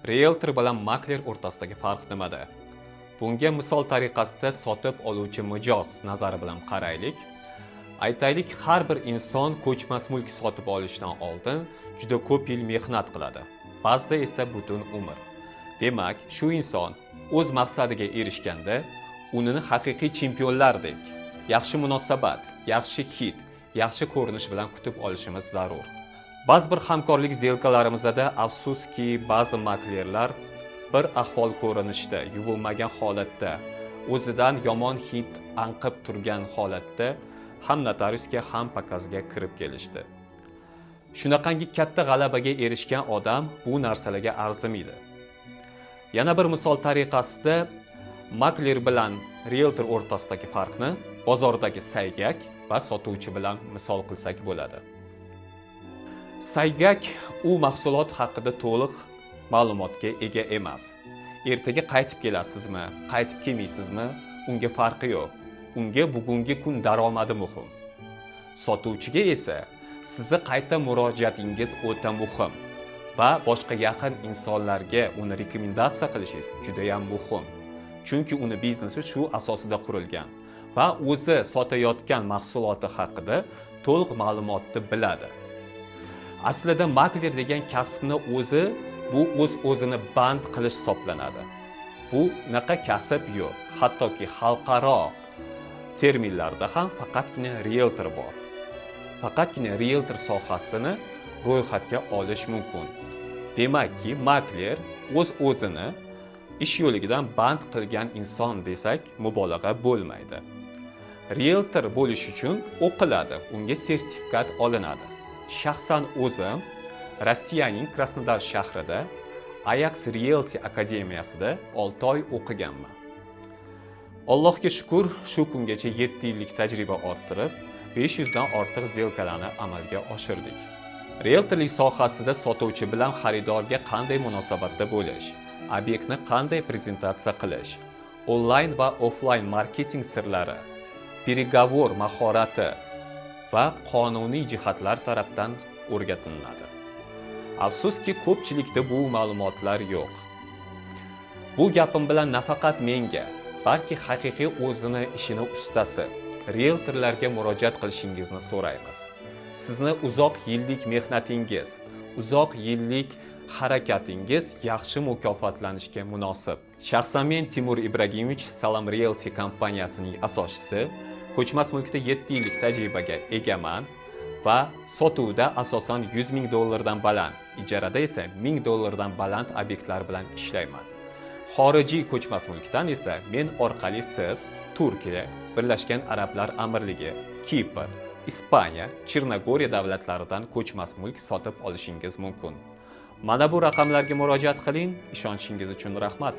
Realtor bilan makler o'rtasidagi farq nimada? Bunga misol tariqasida sotib oluvchi mijoz nazari bilan qaraylik. Aytaylik, har bir inson ko'chmas mulk sotib olishdan oldin juda ko'p yil mehnat qiladi. Ba'zida esa butun umr. Demak, shu inson o'z maqsadiga erishganda uni haqiqiy chempionlardek yaxshi munosabat, yaxshi hid, yaxshi ko'rinish bilan kutib olishimiz zarur. Ba'zi bir hamkorlik zelkalarimizda afsuski ba'zi maklerlar bir ahvol ko'rinishda, yuvilmagan holatda, o'zidan yomon hid anqib turgan holatda ham notariusga, ham pakazga kirib kelishdi. Shunaqangi katta g'alabaga erishgan odam bu narsalarga arzimaydi. Yana bir misol tariqasida makler bilan realtor o'rtasidagi farqni bozordagi saygak va sotuvchi bilan misol qilsak bo'ladi. Saygak u mahsulot haqida to'liq ma'lumotga ega emas. Ertaga qaytib kelasizmi, qaytib kelmaysizmi, unga farqi yo'q. Unga bugungi kun daromadi muhim. Sotuvchiga esa sizni qayta murojaatingiz o'ta muhim va boshqa yaqin insonlarga uni rekomendatsiya qilishingiz juda ham muhim. Chunki uni biznesi shu asosida qurilgan va o'zi sotayotgan mahsuloti haqida to'liq ma'lumotni biladi. Aslida makler degan kasbni o'zi bu o'z-o'zini band qilish hisoblanadi. Bu naqa kasb yo'q. Hattoki xalqaro terminlarda ham faqatgina realtor bor. Faqatgina realtor sohasini ro'yxatga olish mumkin. Demakki, makler o'z-o'zini ish yo'ligidan band qilgan inson desak mubolag'a bo'lmaydi. Realtor bo'lish uchun o'qiladi, unga sertifikat olinadi. Shaxsan o'zim Rossiyaning Krasnodar shahrida Ajax Realty akademiyasida 6 oy o'qiganman. Allohga shukr, shu kungacha 7 yillik tajriba orttirib, 500 dan ortiq zelkalarni amalga oshirdik. Realtorlik sohasida sotuvchi bilan xaridorga qanday munosabatda bo'lish, obyektni qanday prezentatsiya qilish, onlayn va offlayn marketing sirlari, переговор mahorati va qonuniy jihatlar tarafdan o'rgatiladi. Afsuski, ko'pchilikda bu ma'lumotlar yo'q. Bu gapim bilan nafaqat menga, balki haqiqiy o'zini ishini ustasi realtorlarga murojaat qilishingizni so'raymiz. Sizni uzoq yillik mehnatingiz, uzoq yillik harakatingiz yaxshi mukofotlanishga munosib. Shaxsan men Timur Ibragimovich Salom Realty kompaniyasining asoschisi, ko'chmas mulkda 7 yillik tajribaga egaman va sotuvda asosan $100,000 baland, ijarada esa $1000 baland obyektlar bilan ishlayman. Xorijiy ko'chmas mulkdan esa men orqali siz Turkiya, Birlashgan Arablar Amirligi, Kipr, Ispaniya, Chernogoriya davlatlaridan ko'chmas mulk sotib olishingiz mumkin. Mana bu raqamlarga murojaat qiling. Ishonchingiz uchun rahmat.